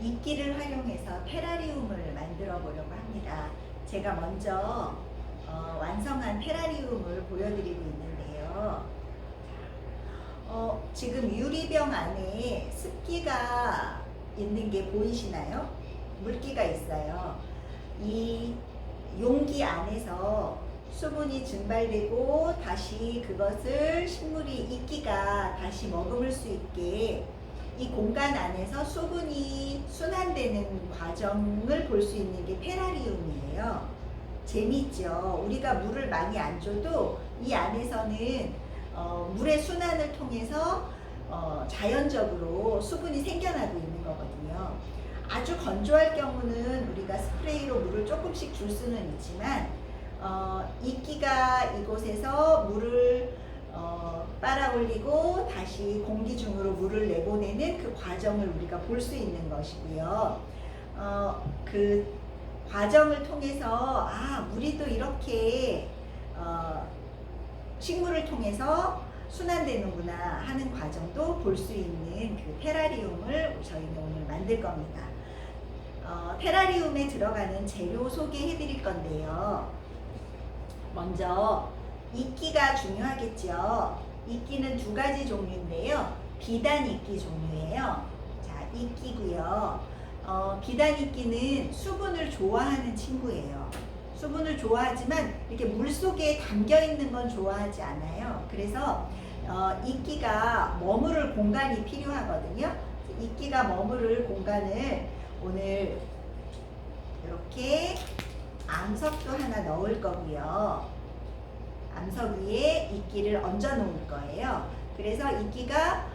이끼를 활용해서 테라리움을 만들어 보려고 합니다. 제가 먼저 완성한 테라리움을 보여드리고 있는데요. 지금 유리병 안에 습기가 있는 게 보이시나요? 물기가 있어요. 이 용기 안에서 수분이 증발되고 다시 그것을 식물이 이끼가 다시 머금을 수 있게 이 공간 안에서 수분이 순환되는 과정을 볼 수 있는 게 테라리움이에요. 재밌죠? 우리가 물을 많이 안 줘도 이 안에서는 물의 순환을 통해서 자연적으로 수분이 생겨나고 있는 거거든요. 아주 건조할 경우는 우리가 스프레이로 물을 조금씩 줄 수는 있지만 이끼가 이곳에서 물을 빨아 올리고 다시 공기 중으로 물을 내보내는 그 과정을 우리가 볼 수 있는 것이고요. 그 과정을 통해서 물이 또 이렇게 식물을 통해서 순환되는구나 하는 과정도 볼 수 있는 그 테라리움을 저희는 오늘 만들 겁니다. 테라리움에 들어가는 재료 소개해 드릴 건데요. 먼저 이끼가 중요하겠죠. 이끼는 두 가지 종류인데요. 비단 이끼 종류예요. 자, 이끼고요. 비단 이끼는 수분을 좋아하는 친구예요. 수분을 좋아하지만 이렇게 물 속에 담겨 있는 건 좋아하지 않아요. 그래서 이끼가 머무를 공간이 필요하거든요. 이끼가 머무를 공간을 오늘 이렇게 암석도 하나 넣을 거고요. 암석 위에 이끼를 얹어 놓을 거예요. 그래서 이끼가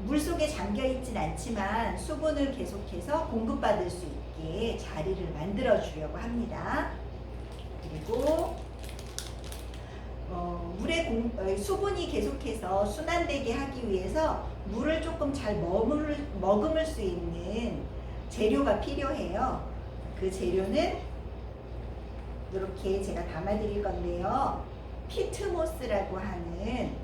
물속에 잠겨 있진 않지만 수분을 계속해서 공급받을 수 있게 자리를 만들어 주려고 합니다. 그리고 수분이 계속해서 순환되게 하기 위해서 물을 조금 잘 머금을 수 있는 재료가 필요해요. 그 재료는 이렇게 제가 담아 드릴 건데요. 피트모스라고 하는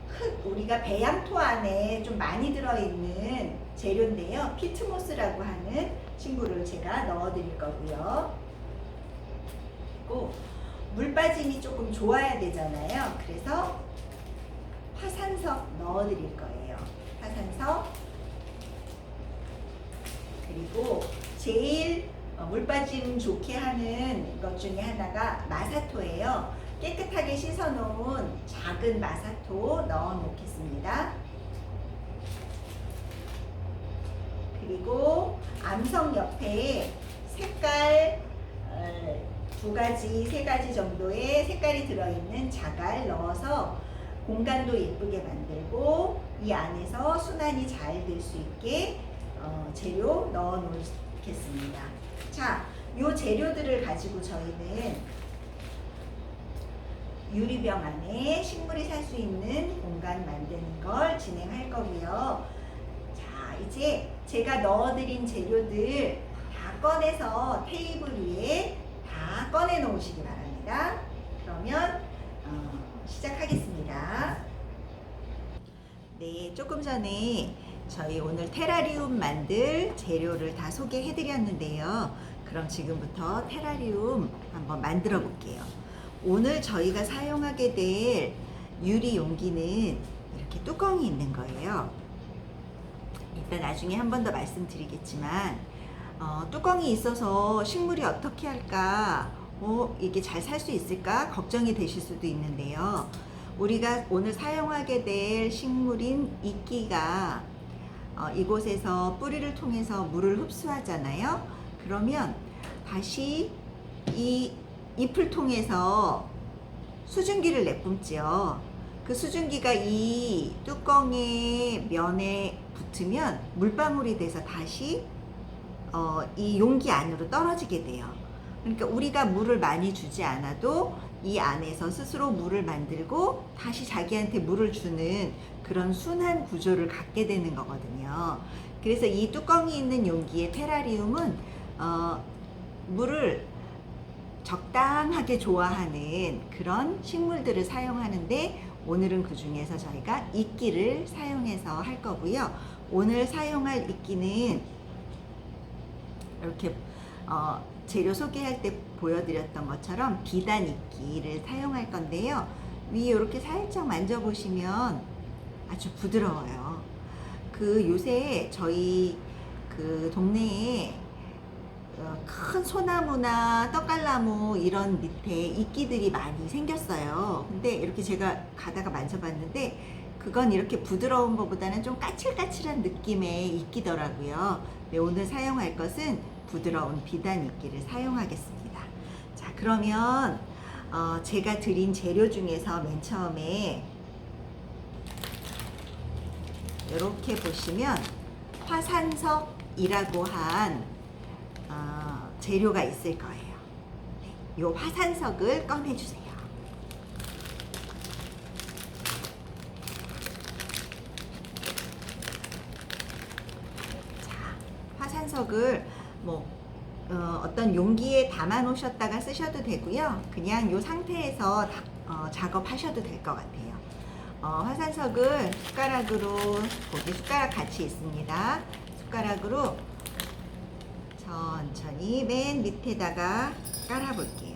흙, 우리가 배양토 안에 좀 많이 들어있는 재료인데요. 피트모스라고 하는 친구를 제가 넣어 드릴 거고요. 그리고 물 빠짐이 조금 좋아야 되잖아요. 그래서 화산석 넣어 드릴 거예요. 화산석. 그리고 제일 물 빠짐 좋게 하는 것 중에 하나가 마사토예요. 깨끗하게 씻어 놓은 작은 마사토 넣어 놓겠습니다. 그리고 암석 옆에 색깔 두 가지, 세 가지 정도의 색깔이 들어있는 자갈 넣어서 공간도 예쁘게 만들고 이 안에서 순환이 잘 될 수 있게 재료 넣어 놓겠습니다. 자, 요 재료들을 가지고 저희는 유리병 안에 식물이 살 수 있는 공간 만드는 걸 진행할 거고요. 자, 이제 제가 넣어드린 재료들 다 꺼내서 테이블 위에 다 꺼내 놓으시기 바랍니다. 그러면 시작하겠습니다. 네, 조금 전에 저희 오늘 테라리움 만들 재료를 다 소개해 드렸는데요. 그럼 지금부터 테라리움 한번 만들어 볼게요. 오늘 저희가 사용하게 될 유리 용기는 이렇게 뚜껑이 있는 거예요. 이따 나중에 한 번 더 말씀드리겠지만 뚜껑이 있어서 식물이 어떻게 할까, 이게 잘 살 수 있을까 걱정이 되실 수도 있는데요. 우리가 오늘 사용하게 될 식물인 이끼가 이곳에서 뿌리를 통해서 물을 흡수하잖아요. 그러면 다시 이 잎을 통해서 수증기를 내뿜죠. 그 수증기가 이 뚜껑의 면에 붙으면 물방울이 돼서 다시 이 용기 안으로 떨어지게 돼요. 그러니까 우리가 물을 많이 주지 않아도 이 안에서 스스로 물을 만들고 다시 자기한테 물을 주는 그런 순환 구조를 갖게 되는 거거든요. 그래서 이 뚜껑이 있는 용기의 테라리움은 물을 적당하게 좋아하는 그런 식물들을 사용하는데 오늘은 그 중에서 저희가 이끼를 사용해서 할 거고요. 오늘 사용할 이끼는 이렇게 재료 소개할 때 보여드렸던 것처럼 비단 이끼를 사용할 건데요. 위에 이렇게 살짝 만져보시면 아주 부드러워요. 요새 저희 동네에 큰 소나무나 떡갈나무 이런 밑에 이끼들이 많이 생겼어요. 근데 이렇게 제가 가다가 만져봤는데 그건 이렇게 부드러운 것보다는 좀 까칠까칠한 느낌의 이끼더라고요. 네, 오늘 사용할 것은 부드러운 비단 이끼를 사용하겠습니다. 자, 그러면 제가 드린 재료 중에서 맨 처음에 이렇게 보시면 화산석이라고 한 재료가 있을 거예요. 이 화산석을 꺼내주세요. 자, 화산석을 어떤 용기에 담아 놓으셨다가 쓰셔도 되고요. 그냥 이 상태에서 작업하셔도 될 것 같아요. 화산석을 숟가락으로, 거기 숟가락 같이 있습니다. 숟가락으로 천천히 맨 밑에다가 깔아볼게요.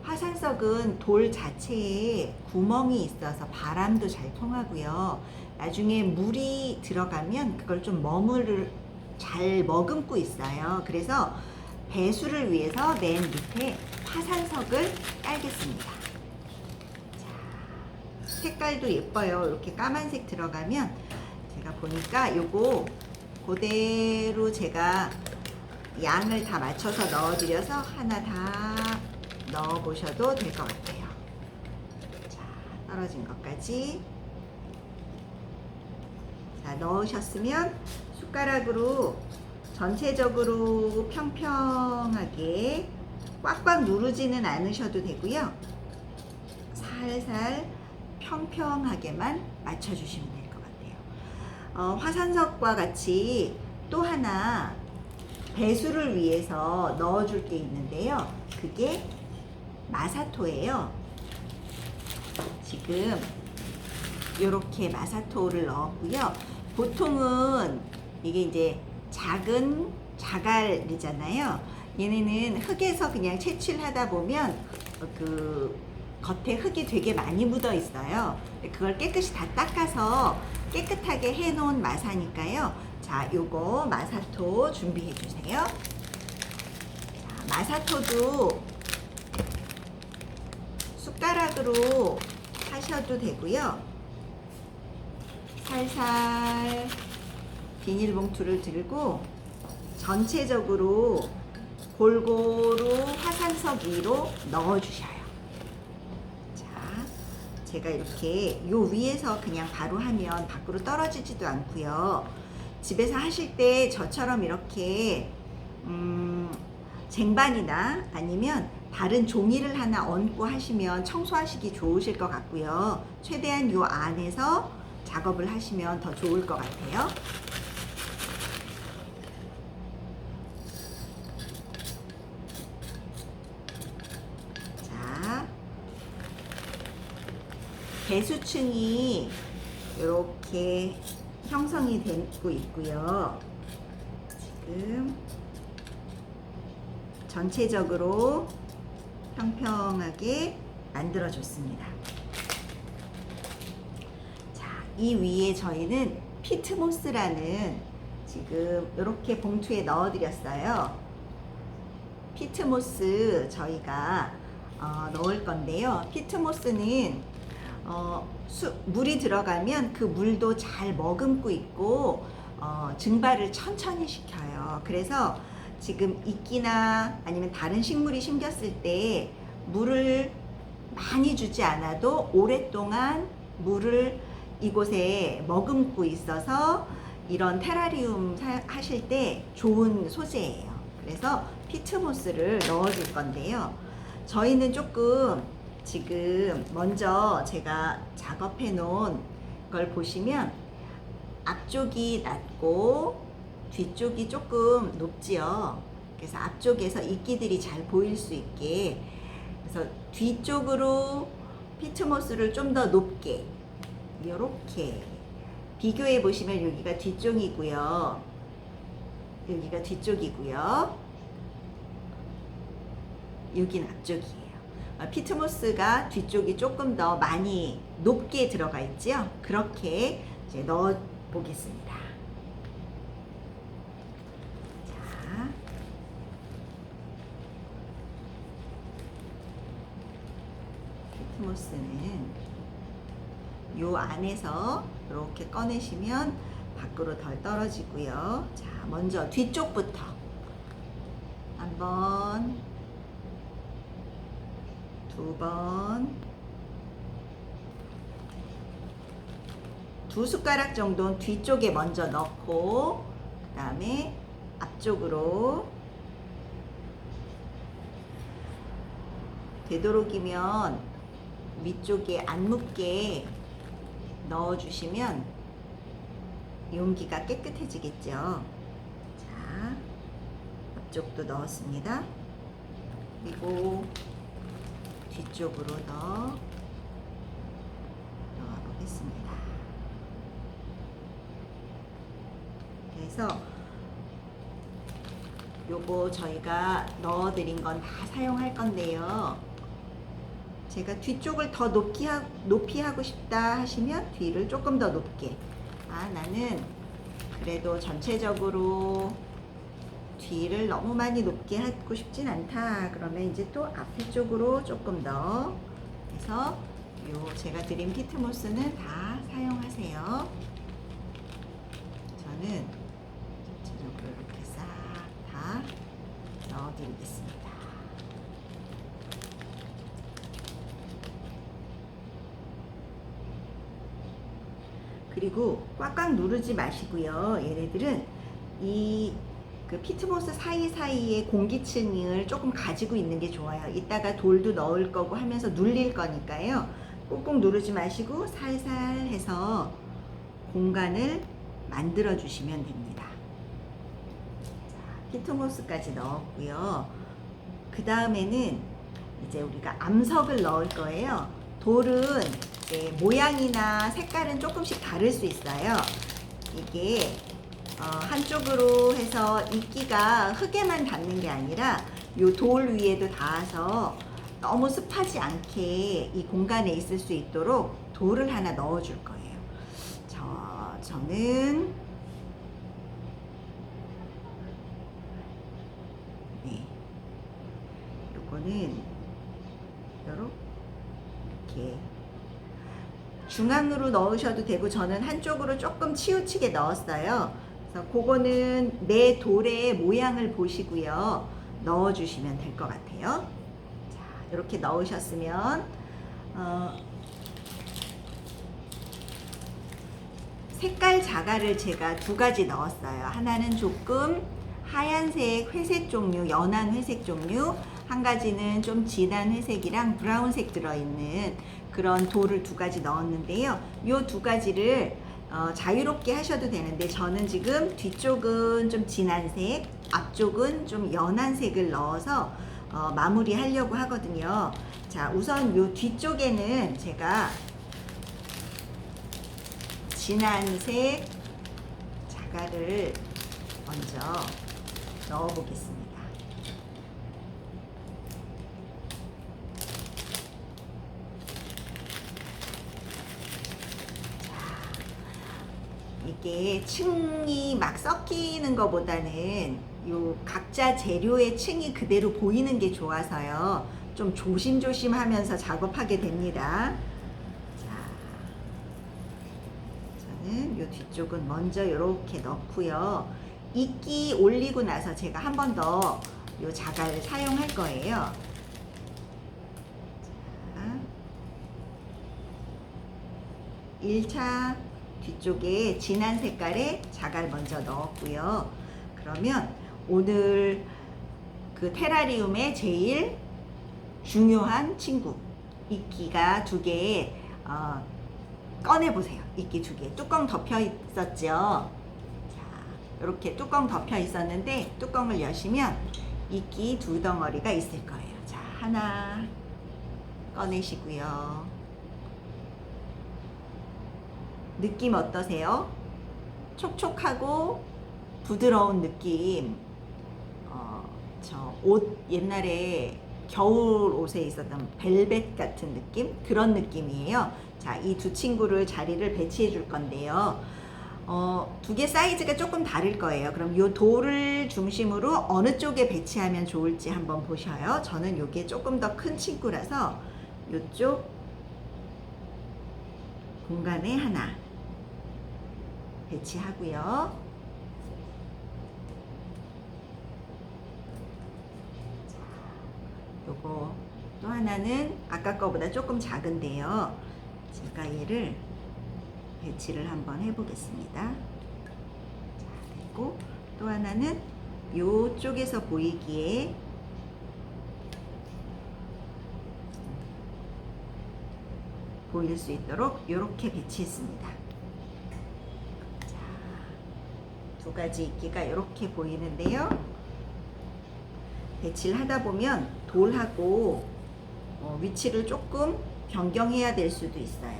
화산석은 돌 자체에 구멍이 있어서 바람도 잘 통하고요. 나중에 물이 들어가면 그걸 좀 잘 머금고 있어요. 그래서 배수를 위해서 맨 밑에 화산석을 깔겠습니다. 색깔도 예뻐요. 이렇게 까만색 들어가면 제가 보니까 요거 그대로 제가 양을 다 맞춰서 넣어드려서 하나 다 넣어보셔도 될 것 같아요. 자, 떨어진 것까지. 자, 넣으셨으면 숟가락으로 전체적으로 평평하게 꽉꽉 누르지는 않으셔도 되고요. 살살 평평하게만 맞춰주시면 될 것 같아요. 화산석과 같이 또 하나 배수를 위해서 넣어줄 게 있는데요. 그게 마사토예요. 지금 이렇게 마사토를 넣었고요. 보통은 이게 이제 작은 자갈이잖아요. 얘네는 흙에서 그냥 채취하다 보면 겉에 흙이 되게 많이 묻어 있어요. 그걸 깨끗이 다 닦아서 깨끗하게 해 놓은 마사니까요. 자, 요거 마사토 준비해 주세요. 자, 마사토도 숟가락으로 하셔도 되고요. 살살 비닐봉투를 들고 전체적으로 골고루 화산석 위로 넣어주셔요. 자, 제가 이렇게 요 위에서 그냥 바로 하면 밖으로 떨어지지도 않고요. 집에서 하실 때 저처럼 이렇게 쟁반이나 아니면 다른 종이를 하나 얹고 하시면 청소하시기 좋으실 것 같고요. 최대한 요 안에서 작업을 하시면 더 좋을 것 같아요. 자, 배수층이 이렇게 형성이 되고 있고요. 지금 전체적으로 평평하게 만들어줬습니다. 자, 이 위에 저희는 피트모스라는 지금 이렇게 봉투에 넣어드렸어요. 피트모스 저희가 넣을 건데요. 피트모스는 물이 들어가면 그 물도 잘 머금고 있고 증발을 천천히 시켜요. 그래서 지금 이끼나 아니면 다른 식물이 심겼을 때 물을 많이 주지 않아도 오랫동안 물을 이곳에 머금고 있어서 이런 테라리움 하실 때 좋은 소재예요. 그래서 피트모스를 넣어줄 건데요. 저희는 조금 지금 먼저 제가 작업해 놓은 걸 보시면 앞쪽이 낮고 뒤쪽이 조금 높지요. 그래서 앞쪽에서 이끼들이 잘 보일 수 있게, 그래서 뒤쪽으로 피트모스를 좀 더 높게 이렇게 비교해 보시면 여기가 뒤쪽이고요. 여기가 뒤쪽이고요. 여기는 앞쪽이에요. 피트모스가 뒤쪽이 조금 더 많이 높게 들어가 있죠. 그렇게 이제 넣어 보겠습니다. 자, 피트모스는 요 안에서 이렇게 꺼내시면 밖으로 덜 떨어지고요. 자, 먼저 뒤쪽부터 한번, 두 번, 두 숟가락 정도는 뒤쪽에 먼저 넣고 그 다음에 앞쪽으로 되도록이면 위쪽에 안 묻게 넣어주시면 용기가 깨끗해지겠죠. 자, 앞쪽도 넣었습니다. 그리고 뒤쪽으로 넣어보겠습니다. 그래서 요거 저희가 넣어드린 건 다 사용할 건데요. 제가 뒤쪽을 더 높이 하고 싶다 하시면 뒤를 조금 더 높게. 나는 그래도 전체적으로 뒤를 너무 많이 높게 하고 싶진 않다. 그러면 이제 또 앞에 쪽으로 조금 더 해서 요 제가 드린 피트모스는 다 사용하세요. 저는 전체적으로 이렇게 싹 다 넣어드리겠습니다. 그리고 꽉꽉 누르지 마시고요. 얘네들은 그 피트모스 사이사이에 공기층을 조금 가지고 있는 게 좋아요. 이따가 돌도 넣을 거고 하면서 눌릴 거니까요. 꾹꾹 누르지 마시고 살살 해서 공간을 만들어 주시면 됩니다. 자, 피트모스까지 넣었고요. 그 다음에는 이제 우리가 암석을 넣을 거예요. 돌은 모양이나 색깔은 조금씩 다를 수 있어요. 이게 한쪽으로 해서 이끼가 흙에만 닿는 게 아니라 이 돌 위에도 닿아서 너무 습하지 않게 이 공간에 있을 수 있도록 돌을 하나 넣어 줄 거예요. 저는 요거는 이렇게 중앙으로 넣으셔도 되고 저는 한쪽으로 조금 치우치게 넣었어요. 그래서 그거는 내 돌의 모양을 보시고요. 넣어주시면 될 것 같아요. 자, 이렇게 넣으셨으면 색깔 자갈을 제가 두 가지 넣었어요. 하나는 조금 하얀색, 회색 종류, 연한 회색 종류, 한 가지는 좀 진한 회색이랑 브라운색 들어있는 그런 돌을 두 가지 넣었는데요. 이 두 가지를 자유롭게 하셔도 되는데 저는 지금 뒤쪽은 좀 진한 색, 앞쪽은 좀 연한 색을 넣어서 마무리 하려고 하거든요. 자, 우선 이 뒤쪽에는 제가 진한 색 자갈을 먼저 넣어 보겠습니다. 이게 층이 막 섞이는 것보다는 요 각자 재료의 층이 그대로 보이는 게 좋아서요. 좀 조심조심 하면서 작업하게 됩니다. 자, 저는 요 뒤쪽은 먼저 이렇게 넣고요. 이끼 올리고 나서 제가 한 번 더 요 자갈을 사용할 거예요. 자, 1차 뒤쪽에 진한 색깔의 자갈 먼저 넣었고요. 그러면 오늘 그 테라리움의 제일 중요한 친구 이끼가 두 개 꺼내 보세요. 이끼 두 개 뚜껑 덮여 있었죠. 자, 이렇게 뚜껑 덮여 있었는데 뚜껑을 여시면 이끼 두 덩어리가 있을 거예요. 자, 하나 꺼내시고요. 느낌 어떠세요? 촉촉하고 부드러운 느낌. 저 옷 옛날에 겨울 옷에 있었던 벨벳 같은 느낌? 그런 느낌이에요. 자, 이 두 친구를 자리를 배치해 줄 건데요. 두 개 사이즈가 조금 다를 거예요. 그럼 이 돌을 중심으로 어느 쪽에 배치하면 좋을지 한번 보셔요. 저는 이게 조금 더 큰 친구라서 이쪽 공간에 하나 배치하고요. 요거 또 하나는 아까 거보다 조금 작은데요. 제가 얘를 배치를 한번 해보겠습니다. 자, 됐고 또 하나는 요쪽에서 보이기에 보일 수 있도록 이렇게 배치했습니다. 자, 두 가지 이끼가 이렇게 보이는데요. 배치를 하다 보면 돌하고 위치를 조금 변경해야 될 수도 있어요.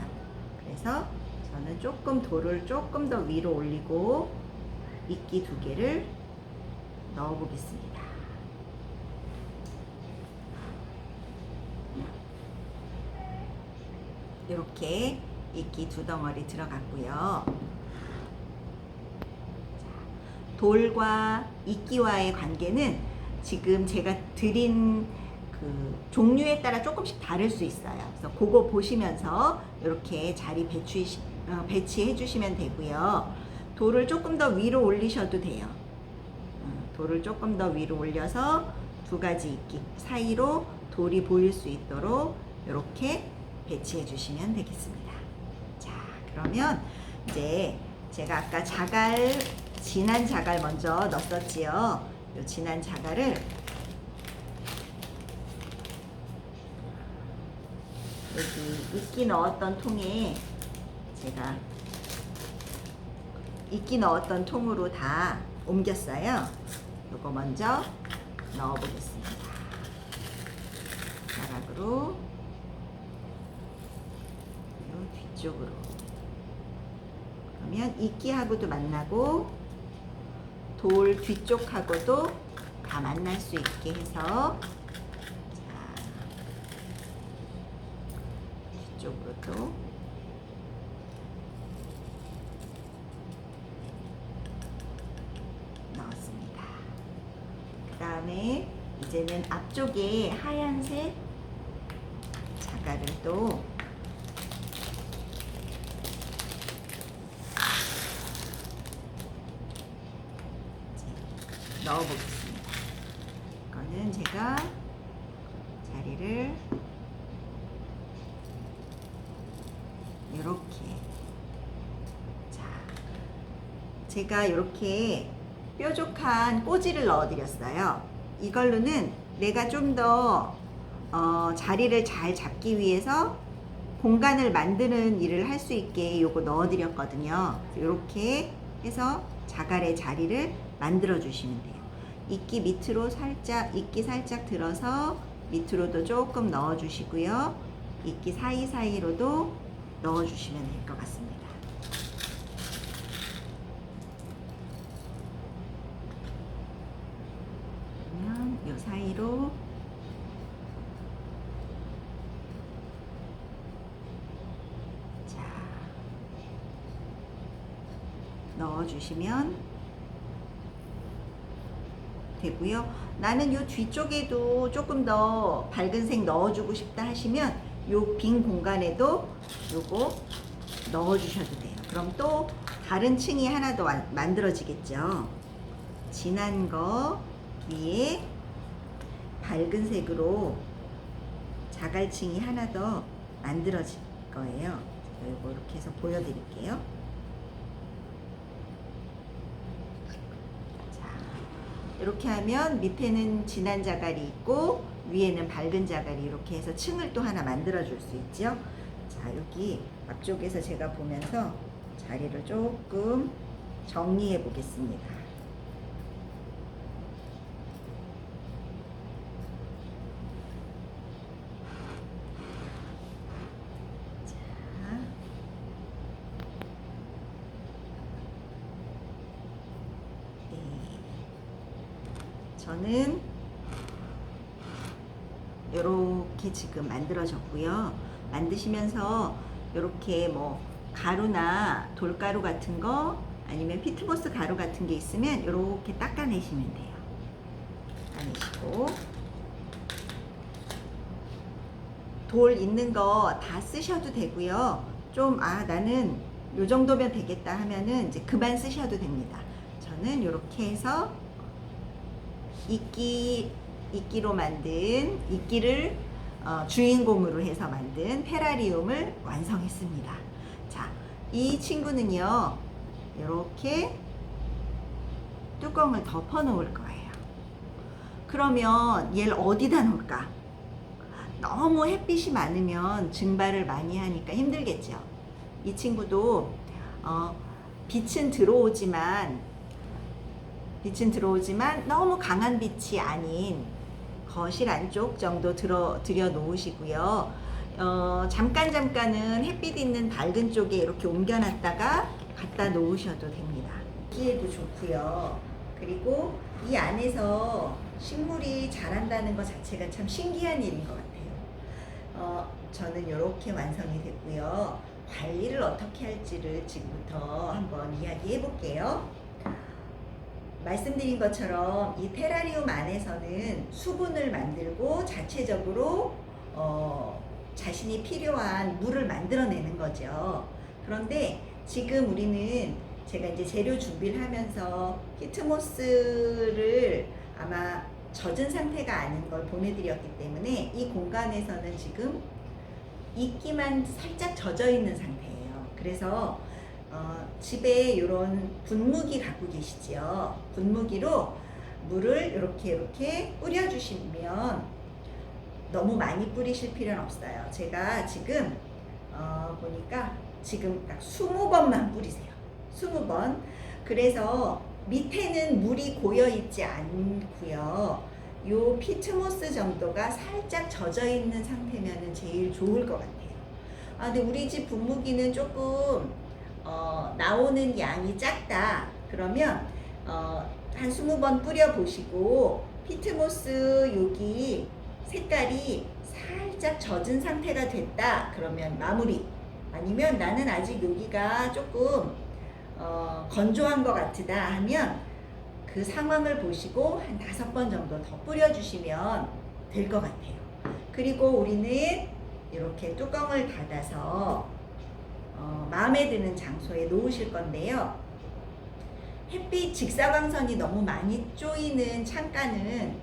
그래서 저는 조금 돌을 조금 더 위로 올리고 이끼 두 개를 넣어 보겠습니다. 이렇게 이끼 두 덩어리 들어갔고요. 돌과 이끼와의 관계는 지금 제가 드린 그 종류에 따라 조금씩 다를 수 있어요. 그래서 그거 보시면서 이렇게 자리 배치해 주시면 되고요. 돌을 조금 더 위로 올리셔도 돼요. 돌을 조금 더 위로 올려서 두 가지 이끼 사이로 돌이 보일 수 있도록 이렇게 배치해 주시면 되겠습니다. 자, 그러면 이제 제가 아까 자갈, 진한 자갈 먼저 넣었었지요. 이 진한 자갈을 여기 이끼 넣었던 통에 제가 이끼 넣었던 통으로 다 옮겼어요. 이거 먼저 넣어 보겠습니다. 자락으로 이 뒤쪽으로. 그러면 이끼하고도 만나고 돌 뒤쪽하고도 다 만날 수 있게 해서 자, 뒤쪽으로도 넣었습니다. 그 다음에 이제는 앞쪽에 하얀색 자갈을 또 넣어보겠습니다. 이거는 제가 자리를 이렇게, 자, 제가 이렇게 뾰족한 꼬지를 넣어드렸어요. 이걸로는 내가 좀 더 자리를 잘 잡기 위해서 공간을 만드는 일을 할 수 있게 요거 넣어드렸거든요. 이렇게 해서 자갈의 자리를 만들어 주시면 돼요. 이끼 밑으로 살짝, 이끼 살짝 들어서 밑으로도 조금 넣어 주시고요. 이끼 사이사이로도 넣어 주시면 될 것 같습니다. 그러면 이 사이로 자, 넣어 주시면 되고요. 나는 요 뒤쪽에도 조금 더 밝은 색 넣어주고 싶다 하시면 요 빈 공간에도 요거 넣어주셔도 돼요. 그럼 또 다른 층이 하나 더 만들어지겠죠. 진한 거 위에 밝은 색으로 자갈층이 하나 더 만들어질 거예요. 요거 이렇게 해서 보여드릴게요. 이렇게 하면 밑에는 진한 자갈이 있고 위에는 밝은 자갈이 이렇게 해서 층을 또 하나 만들어 줄 수 있죠. 자, 여기 앞쪽에서 제가 보면서 자리를 조금 정리해 보겠습니다. 자, 저는 이렇게 지금 만들어졌고요. 만드시면서 이렇게 뭐 가루나 돌가루 같은 거 아니면 피트모스 가루 같은 게 있으면 이렇게 닦아내시면 돼요. 닦아내시고 돌 있는 거 다 쓰셔도 되고요. 좀 나는 요 정도면 되겠다 하면은 이제 그만 쓰셔도 됩니다. 저는 이렇게 해서 이끼로 만든 이끼를 주인공으로 해서 만든 테라리움을 완성했습니다. 자, 이 친구는요, 이렇게 뚜껑을 덮어 놓을 거예요. 그러면 얘를 어디다 놓을까? 너무 햇빛이 많으면 증발을 많이 하니까 힘들겠죠. 이 친구도 빛은 들어오지만 너무 강한 빛이 아닌 거실 안쪽 정도 들여 놓으시고요. 잠깐은 햇빛 있는 밝은 쪽에 이렇게 옮겨놨다가 갖다 놓으셔도 됩니다. 기에도 좋고요. 그리고 이 안에서 식물이 자란다는 것 자체가 참 신기한 일인 것 같아요. 저는 이렇게 완성이 됐고요. 관리를 어떻게 할지를 지금부터 한번 이야기해 볼게요. 말씀드린 것처럼 이 테라리움 안에서는 수분을 만들고 자체적으로 자신이 필요한 물을 만들어내는 거죠. 그런데 지금 우리는 제가 이제 재료 준비를 하면서 피트모스를 아마 젖은 상태가 아닌 걸 보내드렸기 때문에 이 공간에서는 지금 이끼만 살짝 젖어 있는 상태예요. 그래서 집에 이런 분무기 갖고 계시죠. 분무기로 물을 이렇게 뿌려주시면 너무 많이 뿌리실 필요는 없어요. 제가 지금 보니까 지금 딱 20번만 뿌리세요. 20번. 그래서 밑에는 물이 고여 있지 않고요. 요 피트모스 정도가 살짝 젖어 있는 상태면은 제일 좋을 것 같아요. 근데 우리 집 분무기는 조금 나오는 양이 작다. 그러면 한 20번 뿌려 보시고 피트모스 여기 색깔이 살짝 젖은 상태가 됐다. 그러면 마무리. 아니면 나는 아직 여기가 조금 건조한 것 같으다 하면 그 상황을 보시고 한 5번 정도 더 뿌려주시면 될 것 같아요. 그리고 우리는 이렇게 뚜껑을 닫아서 마음에 드는 장소에 놓으실 건데요. 햇빛 직사광선이 너무 많이 쪼이는 창가는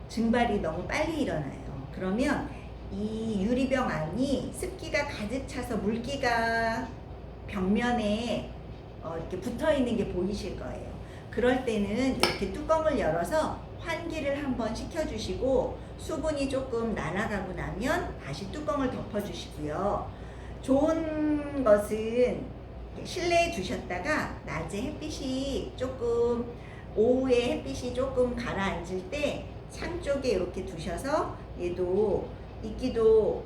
증발이 너무 빨리 일어나요. 그러면 이 유리병 안이 습기가 가득 차서 물기가 벽면에 이렇게 붙어 있는 게 보이실 거예요. 그럴 때는 이렇게 뚜껑을 열어서 환기를 한번 시켜주시고 수분이 조금 날아가고 나면 다시 뚜껑을 덮어주시고요. 좋은 것은 실내에 두셨다가 낮에 햇빛이 조금 오후에 햇빛이 조금 가라앉을 때 창 쪽에 이렇게 두셔서 얘도 이끼도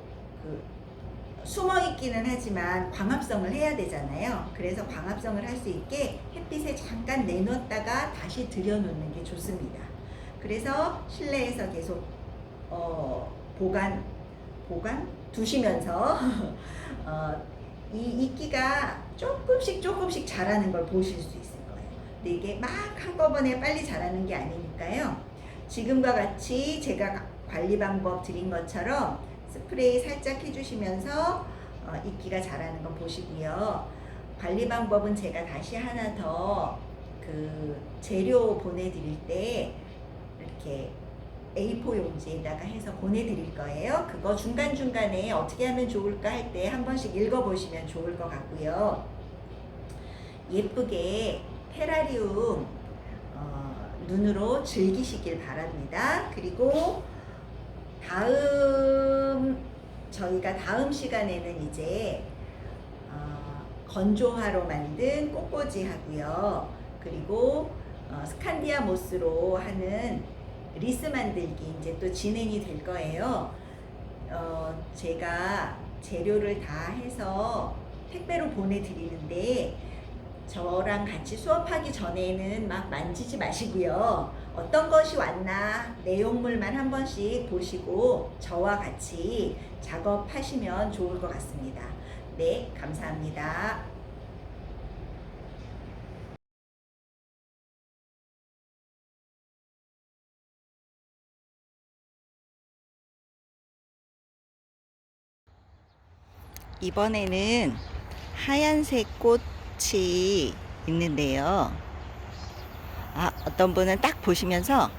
숨어 있기는 하지만 광합성을 해야 되잖아요. 그래서 광합성을 할 수 있게 햇빛에 잠깐 내놓았다가 다시 들여놓는 게 좋습니다. 그래서 실내에서 계속 보관 두시면서 이 이끼가 조금씩 자라는 걸 보실 수 있을 거예요. 근데 이게 막 한꺼번에 빨리 자라는 게 아니니까요. 지금과 같이 제가 관리 방법 드린 것처럼 스프레이 살짝 해주시면서 이끼가 자라는 거 보시고요. 관리 방법은 제가 다시 하나 더 그 재료 보내드릴 때 이렇게 A4 용지에다가 해서 보내드릴 거예요. 그거 중간중간에 어떻게 하면 좋을까 할 때 한 번씩 읽어보시면 좋을 것 같고요. 예쁘게 테라리움 눈으로 즐기시길 바랍니다. 그리고 저희가 다음 시간에는 이제 건조화로 만든 꽃꽂이 하고요. 그리고 스칸디아 모스로 하는 리스 만들기 이제 또 진행이 될 거예요. 제가 재료를 다 해서 택배로 보내드리는데 저랑 같이 수업하기 전에는 막 만지지 마시고요. 어떤 것이 왔나 내용물만 한 번씩 보시고 저와 같이 작업하시면 좋을 것 같습니다. 네, 감사합니다. 이번에는 하얀색 꽃이 있는데요. 어떤 분은 딱 보시면서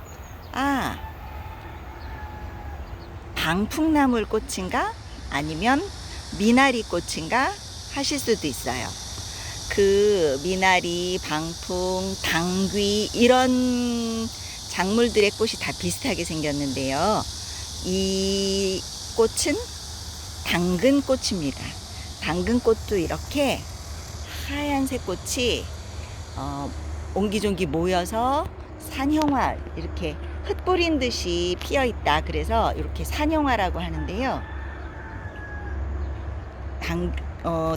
방풍나물 꽃인가? 아니면 미나리 꽃인가? 하실 수도 있어요. 그 미나리, 방풍, 당귀 이런 작물들의 꽃이 다 비슷하게 생겼는데요. 이 꽃은 당근꽃입니다. 당근꽃도 이렇게 하얀색 꽃이 옹기종기 모여서 산형화, 이렇게 흙 뿌린 듯이 피어 있다. 그래서 이렇게 산형화라고 하는데요.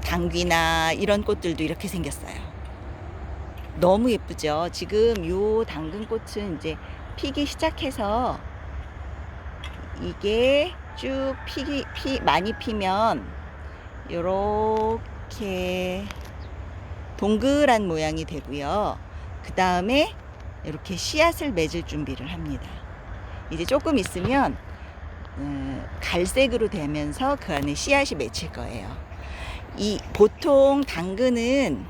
당귀나 이런 꽃들도 이렇게 생겼어요. 너무 예쁘죠? 지금 요 당근꽃은 이제 피기 시작해서 이게 쭉 많이 피면 요렇게 동그란 모양이 되고요. 그 다음에 이렇게 씨앗을 맺을 준비를 합니다. 이제 조금 있으면 갈색으로 되면서 그 안에 씨앗이 맺힐 거예요. 보통 당근은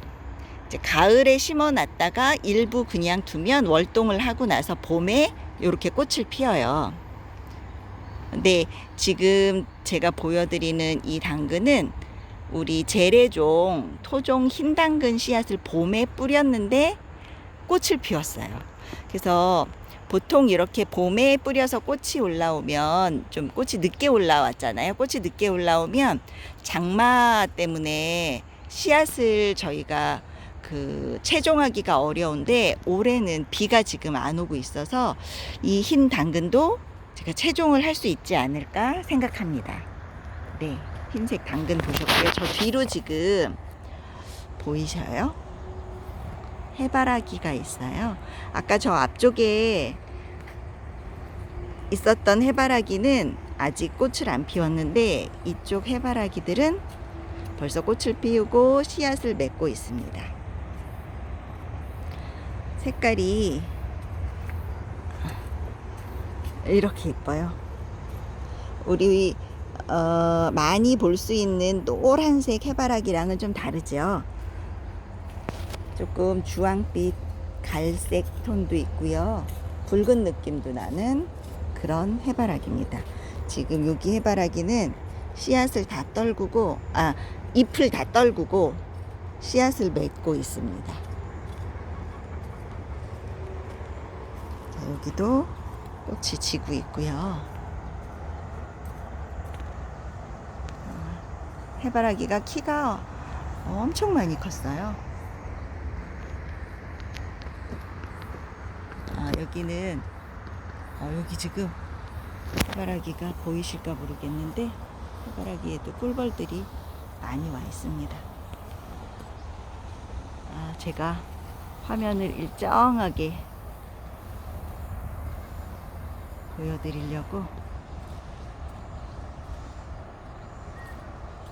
이제 가을에 심어 놨다가 일부 그냥 두면 월동을 하고 나서 봄에 이렇게 꽃을 피워요. 근데 지금 제가 보여드리는 이 당근은 우리 재래종 토종 흰 당근 씨앗을 봄에 뿌렸는데 꽃을 피웠어요. 그래서 보통 이렇게 봄에 뿌려서 꽃이 올라오면, 좀 꽃이 늦게 올라왔잖아요. 꽃이 늦게 올라오면 장마 때문에 씨앗을 저희가 채종하기가 어려운데, 올해는 비가 지금 안 오고 있어서 이 흰 당근도 제가 채종을 할 수 있지 않을까 생각합니다. 네, 흰색 당근 보셨고요. 저 뒤로 지금 보이셔요? 해바라기가 있어요. 아까 저 앞쪽에 있었던 해바라기는 아직 꽃을 안 피웠는데, 이쪽 해바라기들은 벌써 꽃을 피우고 씨앗을 맺고 있습니다. 색깔이 이렇게 예뻐요. 우리 많이 볼 수 있는 노란색 해바라기랑은 좀 다르죠. 조금 주황빛, 갈색 톤도 있고요. 붉은 느낌도 나는 그런 해바라기입니다. 지금 여기 해바라기는 씨앗을 다 떨구고, 잎을 다 떨구고 씨앗을 맺고 있습니다. 자, 여기도 꽃이 지고 있고요. 해바라기가 키가 엄청 많이 컸어요. 여기는 여기 지금 해바라기가 보이실까 모르겠는데, 해바라기에도 꿀벌들이 많이 와 있습니다. 제가 화면을 일정하게 보여드리려고.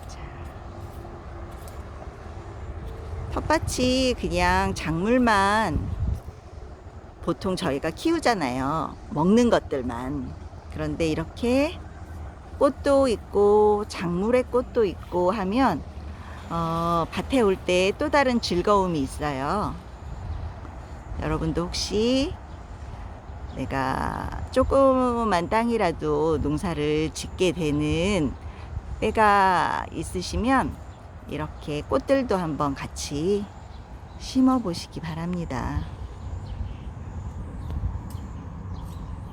자, 텃밭이 그냥 작물만 보통 저희가 키우잖아요. 먹는 것들만. 그런데 이렇게 꽃도 있고 작물의 꽃도 있고 하면 밭에 올 때 또 다른 즐거움이 있어요. 여러분도 혹시 내가 조그만 땅이라도 농사를 짓게 되는 때가 있으시면 이렇게 꽃들도 한번 같이 심어 보시기 바랍니다.